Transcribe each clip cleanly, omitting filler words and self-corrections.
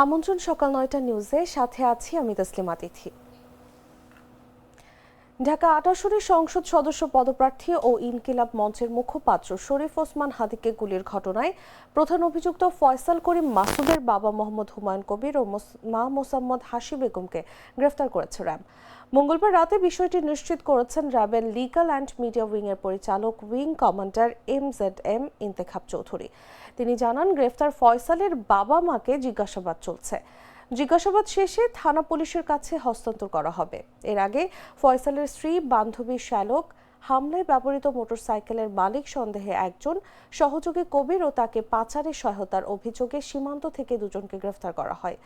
আমন্ত্রণ সকাল ৯টা নিউজে, সাথে আছি আমি তসলিমা তিথি। ঢাকা ৮ আসনের সংসদ সদস্য পদপ্রার্থী ও ইনকিলাব মঞ্চের মুখপাত্র শরীফ ওসমান হাদিকে গুলির ঘটনায় প্রধান অভিযুক্ত ফয়সাল করিম মাসুদের বাবা মোহাম্মদ হুমায়ুন কবির ও মা মোসাম্মদ হাসি বেগমকে গ্রেফতার করেছে র্যাব। মঙ্গলবার রাতে বিষয়টি নিশ্চিত করেছেন র্যাবের লিগ্যাল অ্যান্ড মিডিয়া উইংয়ের পরিচালক wing commander MZM Intekhab Chowdhury. তিনি জানান, গ্রেফতার ফয়সালের বাবা মাকে জিজ্ঞাসাবাদ চলছে। জিজ্ঞাসাবাদ শেষে থানা পুলিশের কাছে হস্তান্তর করা হবে। এর আগে ফয়সালের স্ত্রী বান্ধবী শ্যালক, হামলায় ব্যবহৃত মোটরসাইকেলের মালিক সন্দেহে একজন, সহযোগী কবির ও তাকে পাচারে সহায়তার অভিযোগে সীমান্ত থেকে দুজনকে গ্রেফতার করা হয়।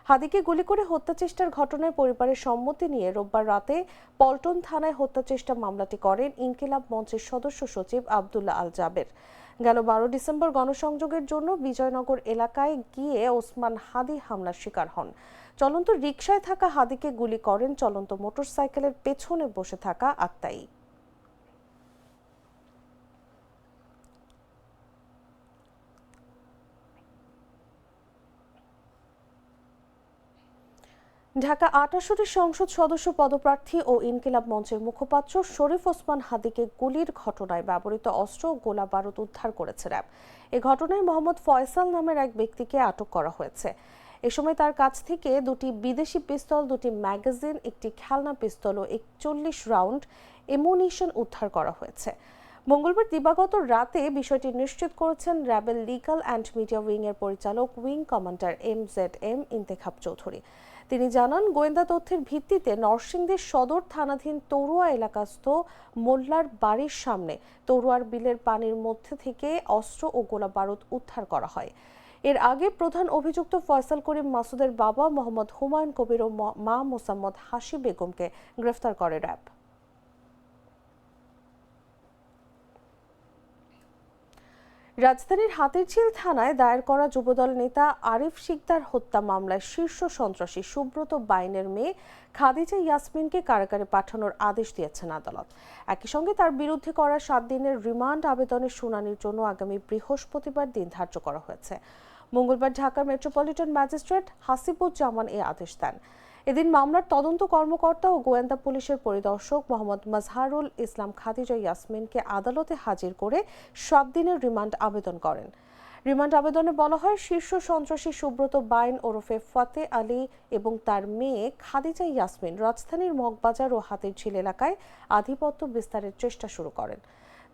হাদিকে গুলি করে হত্যা চেষ্টার ঘটনায় পরিবারের সম্মতি নিয়ে রোববার রাতে পল্টন থানায় হত্যা চেষ্টা মামলাটি করেন ইনকিলাব মঞ্চের সদস্য সচিব আব্দুল্লাহ আল জাবের। গেল 12 ডিসেম্বর গণসংযোগের জন্য বিজয়নগর এলাকায় গিয়ে ওসমান হাদি হামলার শিকার হন। চলন্ত রিকশায় থাকা হাদিকে গুলি করেন চলন্ত মোটরসাইকেলের পেছনে বসে থাকা আত্মাই। ঢাকা ৮ আসনের সংসদ সদস্য পদপ্রার্থী ও ইনকিলাব মঞ্চের মুখপাত্র শরীফ ওসমান হাদিকে গুলির ঘটনায় ব্যবহৃত অস্ত্র ও গোলা বারুদ উদ্ধার করেছে র্যাব। এ ঘটনায় মোহাম্মদ ফয়সাল নামের এক ব্যক্তিকে আটক করা হয়েছে। এ সময় তার কাছ থেকে দুটি বিদেশি পিস্তল, দুটি ম্যাগাজিন, একটি খেলনা পিস্তল ও 41 রাউন্ড এমুনিশন উদ্ধার করা হয়েছে। মঙ্গলবার দিবাগত রাতে বিষয়টি নিশ্চিত করেছেন র্যাবের লিগ্যাল অ্যান্ড মিডিয়া উইংয়ের পরিচালক wing commander MZM Intekhab Chowdhury. তিনি জানান, গোয়েন্দা তথ্যের ভিত্তিতে নরসিংদী সদর থানাধীন তরুয়া এলাকাস্থ মোল্লার বাড়ির সামনে তরুয়ার বিলের পানির মধ্যে থেকে অস্ত্র ও গোলা বারুদ উদ্ধার করা হয়। এর আগে প্রধান অভিযুক্ত ফয়সাল করিম মাসুদের বাবা মোহাম্মদ হুমায়ুন কবির ও মা মোসাম্মদ হাসি বেগমকে গ্রেফতার করে র্যাব। রাজধানীর হাতিরঝিল থানায় দায়ের করা যুবদল নেতা আরিফ শিকদার হত্যা মামলায় শীর্ষ সন্ত্রাসী সুব্রত বাইনের মেয়ে খাদিজা ইয়াসমিনকে কারাগারে পাঠানোর আদেশ দিয়েছেন আদালত। একই সঙ্গে তার বিরুদ্ধে করা 7 দিনের রিমান্ড আবেদনের শুনানির জন্য আগামী বৃহস্পতিবার দিন ধার্য করা হয়েছে। মঙ্গলবার ঢাকার মেট্রোপলিটন ম্যাজিস্ট্রেট হাসিবুজ্জামান এ আদেশ দেন। এদিন মামলার তদন্ত কর্মকর্তা ও গোয়েন্দা পুলিশের পরিদর্শক মোহাম্মদ মাজহারুল ইসলাম খাদিজা ইয়াসমিনকে আদালতে হাজির করে 7 দিনের রিমান্ড আবেদন করেন। রিমান্ড আবেদনে বলা হয়, শীর্ষ সন্ত্রাসী সুব্রত বাইন ওরফে ফতে আলী এবং তার মেয়ে খাদিজা ইয়াসমিন রাজধানীর মগবাজার ও হাতিরঝিল এলাকায় আধিপত্য বিস্তারের চেষ্টা শুরু করেন।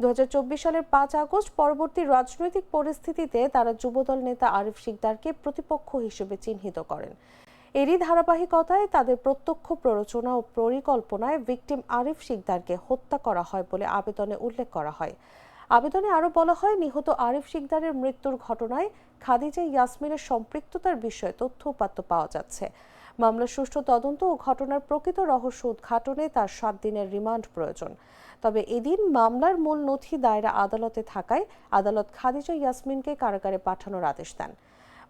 2024 সালের 5 আগস্ট পরবর্তী রাজনৈতিক পরিস্থিতিতে তারা যুবদল নেতা আরিফ শিকদারকে প্রতিপক্ষ হিসেবে চিহ্নিত করেন। এরই ধারাবাহিকতায় তাদের প্রত্যক্ষ প্ররোচনা ও পরিকল্পনায় ভিকটিম আরিফ শিকদারকে হত্যা করা হয় বলে আবেদনে উল্লেখ করা হয়। আবেদনে আরও বলা হয়, নিহত আরিফ শিকদারের মৃত্যুর ঘটনায় খাদিজা ইয়াসমিনের সম্পৃক্ততার বিষয়ে তথ্য উপাত্ত পাওয়া যাচ্ছে। মামলার সুষ্ঠু তদন্ত ও ঘটনার প্রকৃত রহস্য উদ্ঘাটনে তার 7 দিনের রিমান্ড প্রয়োজন। তবে এদিন মামলার মূল নথি দায়রা আদালতে থাকায় আদালত খাদিজা ইয়াসমিনকে কারাগারে পাঠানোর আদেশ দেন।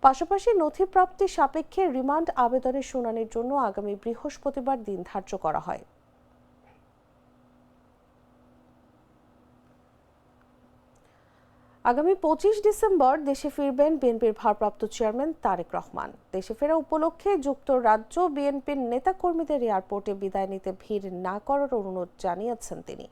পাশাপাশি নথিপ্রাপ্তি সাপেক্ষে রিমান্ড আবেদনের শুনানির জন্য আগামী বৃহস্পতিবার দিন ধার্য করা হয়। আগামী 25 ডিসেম্বর দেশে ফিরবেন বিএনপির ভারপ্রাপ্ত চেয়ারম্যান তারেক রহমান। দেশে ফেরা উপলক্ষে যুক্তরাজ্য বিএনপির নেতাকর্মীদের এয়ারপোর্টে বিদায় নিতে ভিড় না করার অনুরোধ জানিয়েছেন তিনি।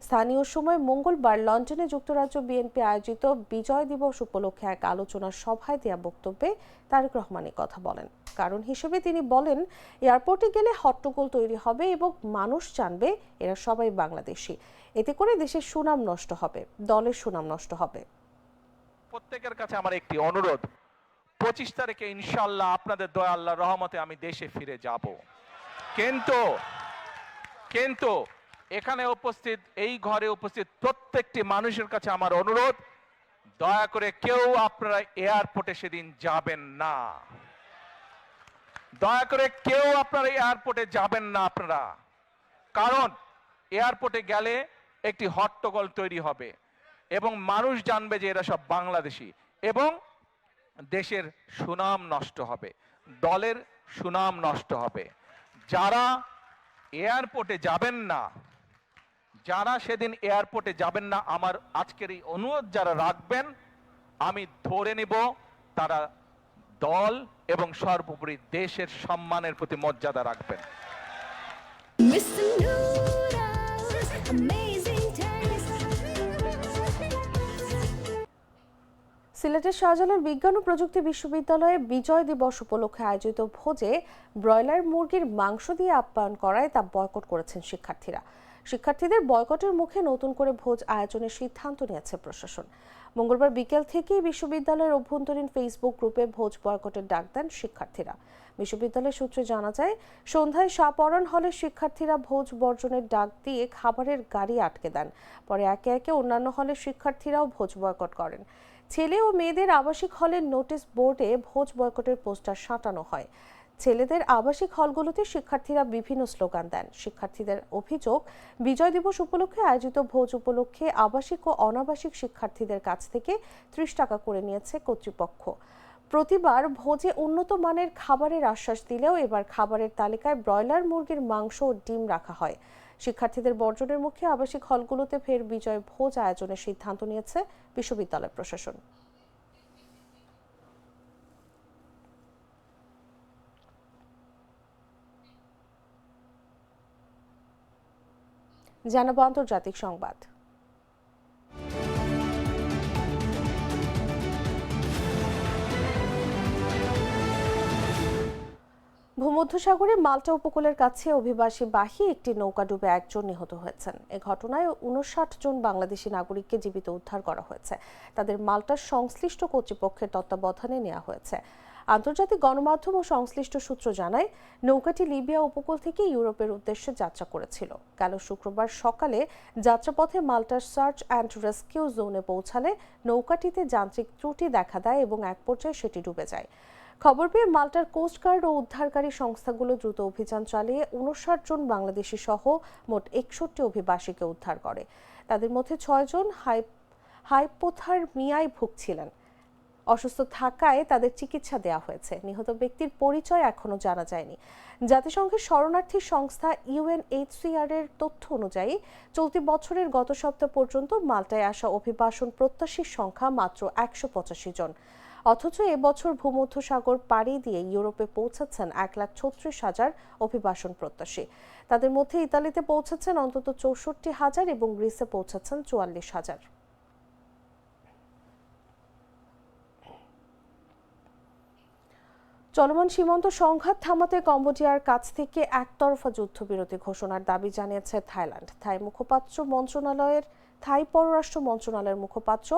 স্থানীয় সময় মঙ্গলবার লন্ডনে যুক্তরাজ্য বিএনপি আয়োজিত বিজয় দিবস উপলক্ষে এক আলোচনা সভায় দেয়া বক্তব্যে তারেক রহমান কথা বলেন। কারণ হিসেবে তিনি বলেন, এয়ারপোর্টে গেলে হট্টগোল তৈরি হবে এবং মানুষ জানবে এরা সবাই বাংলাদেশি। এতে করে দেশের সুনাম নষ্ট হবে, দলের সুনাম নষ্ট হবে। প্রত্যেকের কাছে আমার একটি অনুরোধ, 25 তারিখে ইনশাআল্লাহ আপনাদের দয়া আল্লাহর রহমতে আমি দেশে ফিরে যাব। কিন্তু এখানে উপস্থিত, এই ঘরে উপস্থিত প্রত্যেকটি মানুষের কাছে আমার অনুরোধ, দয়া করে কেউ আপনারা এয়ারপোর্টে সেদিন যাবেন না। দয়া করে কেউ আপনারা এয়ারপোর্টে যাবেন না আপনারা। কারণ এয়ারপোর্টে গেলে একটি হট্টগোল তৈরি হবে এবং মানুষ জানবে যে এরা সব বাংলাদেশি এবং দেশের সুনাম নষ্ট হবে, দলের সুনাম নষ্ট হবে। যারা এয়ারপোর্টে যাবেন না, যারা সেদিন এয়ারপোর্টে যাবেন না, আমার আজকের এই অনুরোধ যারা রাখবেন, আমি ধরে নিব তারা দল এবং সর্বোপরি দেশের সম্মানের প্রতি মর্যাদা রাখবেন। Mr. Noodles, amazing taste. সিলেটের শাহজালাল বিজ্ঞান ও প্রযুক্তি বিশ্ববিদ্যালয়ে বিজয় দিবস উপলক্ষে আয়োজিত ভোজে ব্রয়লার মুরগির মাংস দিয়ে আপ্যায়ন করায় তা বয়কট করেছেন শিক্ষার্থীরা। শিক্ষার্থীদের বয়কটের মুখে নতুন করে ভোজ আয়োজনের সিদ্ধান্ত নিয়েছে প্রশাসন। মঙ্গলবার বিকেল থেকেই বিশ্ববিদ্যালয়ের অভ্যন্তরীণ ফেসবুক গ্রুপে ভোজ বয়কটের ডাক দেন শিক্ষার্থীরা। বিশ্ববিদ্যালয় সূত্রে জানা যায়, সন্ধ্যায় শাহপরান হলে শিক্ষার্থীরা ভোজ বর্জনের ডাক দিয়ে খাবারের গাড়ি আটকে দেন। পরে একে একে অন্যান্য হলের শিক্ষার্থীরাও ভোজ বয়কট করেন। ছেলে ও মেয়েদের আবাসিক হলের নোটিশ বোর্ডে ভোজ বয়কটের পোস্টার সাঁটানো হয়। ছেলেদের আবাসিক হলগুলোতে শিক্ষার্থীরা বিভিন্ন স্লোগান দেন। শিক্ষার্থীদের অভিযোগ, বিজয় দিবস উপলক্ষে আয়োজিত ভোজ উপলক্ষে আবাসিক ও অনাবাসিক শিক্ষার্থীদের কাছ থেকে 30 টাকা করে নিয়েছে কর্তৃপক্ষ। প্রতিবার ভোজে উন্নত মানের খাবারের আশ্বাস দিলেও এবার খাবারের তালিকায় ব্রয়লার মুরগির মাংস ও ডিম রাখা হয়। শিক্ষার্থীদের বর্জনের মুখে আবাসিক হলগুলোতে ফের বিজয় ভোজ আয়োজনের সিদ্ধান্ত নিয়েছে বিশ্ববিদ্যালয় প্রশাসন। জানাবো আন্তর্জাতিক সংবাদ। ভূমধ্যসাগরে মাল্টা উপকূলের কাছে অভিবাসীবাহী একটি নৌকা ডুবে একজন নিহত হয়েছেন। এ ঘটনায় 59 জন বাংলাদেশি নাগরিককে জীবিত উদ্ধার করা হয়েছে। তাদের মাল্টার সংশ্লিষ্ট কর্তৃপক্ষের তত্ত্বাবধানে নেওয়া হয়েছে। আন্তর্জাতিক গণমাধ্যম ও সংশ্লিষ্ট সূত্র জানায়, নৌকাটি লিবিয়া উপকূল থেকে ইউরোপের উদ্দেশ্যে যাত্রা করেছিল। গেল শুক্রবার সকালে যাত্রাপথে মাল্টার সার্চ অ্যান্ড রেস্কিউ জোনে পৌঁছালে নৌকাটিতে যান্ত্রিক ত্রুটি দেখা দেয় এবং এক পর্যায়ে সেটি ডুবে যায়। খবর পেয়ে মাল্টার কোস্টগার্ড ও উদ্ধারকারী সংস্থাগুলো দ্রুত অভিযান চালিয়ে 59 জন বাংলাদেশি সহ মোট 61 অভিবাসীকে উদ্ধার করে। তাদের মধ্যে 6 জন হাইপোথার্মিয়ায় ভুগছিলেন। অসুস্থ থাকায় তাদের চিকিৎসা দেওয়া হয়েছে। নিহত ব্যক্তির পরিচয় এখনো জানা যায়নি। জাতিসংঘের শরণার্থী সংস্থা UNHCR এর তথ্য অনুযায়ী চলতি বছরের গত সপ্তাহ পর্যন্ত মাল্টায় আসা অভিবাসন প্রত্যাশীর সংখ্যা মাত্র 185 জন। অথচ এবছর ভূমধ্যসাগর পাড়ি দিয়ে ইউরোপে পৌঁছাচ্ছেন 1,36,000 অভিবাসন প্রত্যাশী। তাদের মধ্যে ইতালিতে পৌঁছাচ্ছেন অন্তত 64,000 এবং গ্রিসে পৌঁছাচ্ছেন 44,000। চলমান সীমান্ত সংঘাত থামাতে কম্বোডিয়ার কাছ থেকে একতরফা যুদ্ধবিরতি ঘোষণার দাবি জানিয়েছে থাইল্যান্ড। থাই পররাষ্ট্র মন্ত্রণালয়ের মুখপাত্র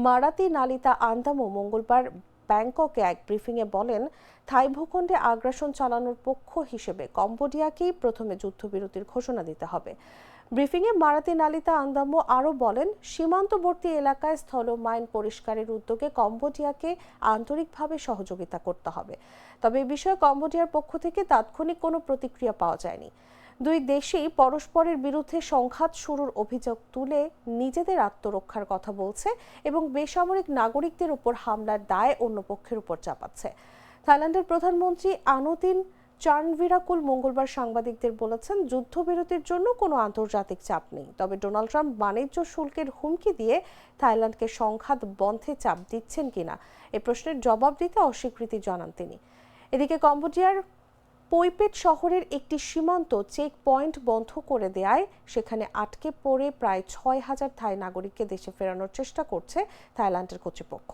মারাতি নালিতা আন্দামো মঙ্গলবার ব্যাংককে এক ব্রিফিংয়ে বলেন, থাই ভূখণ্ডে আগ্রাসন চালানোর পক্ষ হিসেবে কম্বোডিয়াকেই প্রথমে যুদ্ধবিরতির ঘোষণা দিতে হবে। ব্রিফিংয়ে মারাতি নালিতা আন্দামো আরও বলেন, সীমান্তবর্তী এলাকায় স্থল মাইন পরিষ্কারের উদ্যোগে কম্বোডিয়াকে আন্তরিকভাবে সহযোগিতা করতে হবে। তবে এ বিষয়ে কম্বোডিয়ার পক্ষ থেকে তাৎক্ষণিক কোনো প্রতিক্রিয়া পাওয়া যায়নি। দুই দেশেই পরস্পরের বিরুদ্ধে সংঘাত শুরুর অভিযোগ তুলে নিজেদের আত্মরক্ষার কথা বলছে এবং বেসামরিক নাগরিকদের উপর হামলার দায় অন্য পক্ষের উপর চাপাচ্ছে। থাইল্যান্ডের প্রধানমন্ত্রী আনুতিন চার্নভিরাকুল মঙ্গলবার সাংবাদিকদের বলেছেন, যুদ্ধবিরতির জন্য কোনো আন্তর্জাতিক চাপ নেই। তবে ডোনাল্ড ট্রাম্প বাণিজ্য শুল্কের হুমকি দিয়ে থাইল্যান্ডকে সংঘাত বন্ধে চাপ দিচ্ছেন কিনা এ প্রশ্নের জবাব দিতে অস্বীকৃতি জানান তিনি। এদিকে কম্বোডিয়ার পইপেট শহরের একটি সীমান্ত চেক পয়েন্ট বন্ধ করে দেয়ায় সেখানে আটকে পড়ে প্রায় 6,000 থাই নাগরিককে দেশে ফেরানোর চেষ্টা করছে থাইল্যান্ডের কর্তৃপক্ষ।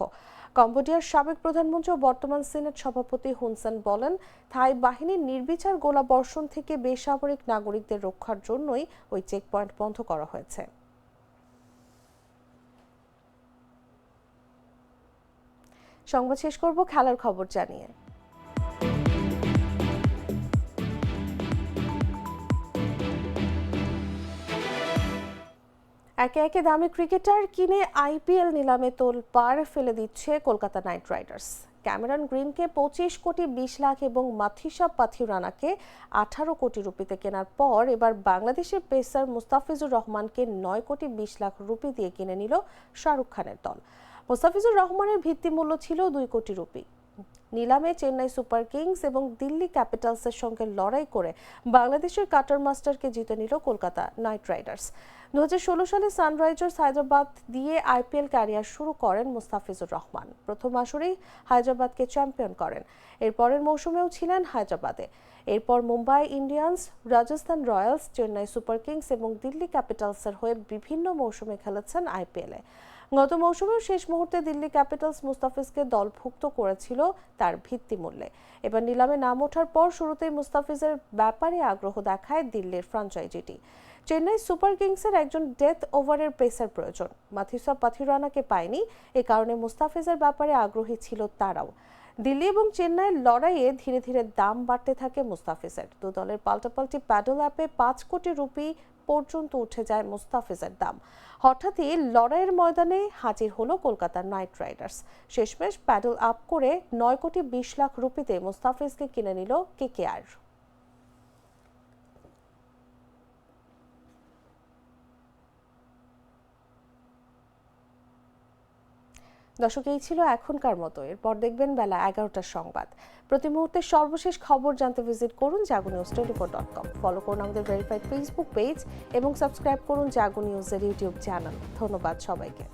কম্বোডিয়ার সাবেক প্রধানমন্ত্রী ও বর্তমান সিনেট সভাপতি হুন সেন বলেন, থাই বাহিনীর নির্বিচার গোলাবর্ষণ থেকে বেসামরিক নাগরিকদের রক্ষার জন্যই ওই চেক পয়েন্ট বন্ধ করা হয়েছে। সংবাদ শেষ করব খেলার খবর জানিয়ে। একে একে দামি ক্রিকেটার কিনে IPL নিলামে তোলপাড় ফেলে দিচ্ছে কলকাতা নাইট রাইডার্স। ক্যামেরন গ্রিনকে 25 কোটি 20 লাখ এবং মাথিসা পাথিরানাকে 18 কোটি রুপিতে কেনার পর এবার বাংলাদেশের পেসার মুস্তাফিজুর রহমানকে 9 কোটি 20 লাখ রুপি দিয়ে কিনে নিল শাহরুখ খানের দল। মুস্তাফিজুর রহমানের ভিত্তিমূল্য ছিল 2 কোটি রুপি। নিলামে চেন্নাই সুপার কিংস এবং দিল্লি ক্যাপিটালসের সঙ্গে লড়াই করে বাংলাদেশের কাটার মাস্টারকে জিতে নিল কলকাতা নাইট রাইডার্স। 2016 সালে সানরাইজার্স হায়দ্রাবাদ দিয়ে আইপিএল ক্যারিয়ার শুরু করেন মুস্তাফিজুর রহমান। প্রথম আসরেই হায়দ্রাবাদকে চ্যাম্পিয়ন করেন। এরপরের মৌসুমেও ছিলেন হায়দ্রাবাদে। এরপর Mumbai Indians, Rajasthan Royals, Chennai Super Kings এবং দিল্লি ক্যাপিটালসের হয়ে বিভিন্ন মৌসুমে খেলেছেন আইপিএলে। গত মৌসুমেও শেষ মুহূর্তে দিল্লি ক্যাপিটালস মুস্তাফিজকে দলভুক্ত করেছিল তার ভিত্তিমূল্যে। এবার নিলামে নাম ওঠার পর শুরুতেই মুস্তাফিজের ব্যাপারে আগ্রহ দেখায় দিল্লির ফ্র্যাঞ্চাইজিটি। চেন্নাই সুপার কিংসের একজন ডেথ ওভারের পেসার প্রয়োজন। মাথিসা পাথিরানাকে পায়নি, এ কারণে মুস্তাফিজের ব্যাপারে আগ্রহী ছিল তারাও। দিল্লি এবং চেন্নাইয়ের লড়াইয়ে ধীরে ধীরে দাম বাড়তে থাকে মুস্তাফিজের। দু দলের পাল্টাপাল্টি প্যাডল অ্যাপে 5 কোটি রুপি পর্যন্ত উঠে যায় মুস্তাফিজের দাম। হঠাৎই লড়াইয়ের ময়দানে হাজির হলো কলকাতা নাইট রাইডার্স। শেষমেশ প্যাডল আপ করে 9 কোটি 20 লাখ রুপিতে মুস্তাফিজকে কিনে নিল কেকেআর। দর্শক, এই ছিল এখনকার মতো। এরপর দেখবেন বেলা 11টার সংবাদ। প্রতি মুহূর্তে সর্বশেষ খবর জানতে ভিজিট করুন jagunews24.com। ফলো করুন আমাদের ভেরিফাইড ফেসবুক পেজ এবং সাবস্ক্রাইব করুন জাগো নিউজের ইউটিউব চ্যানেল। ধন্যবাদ সবাইকে।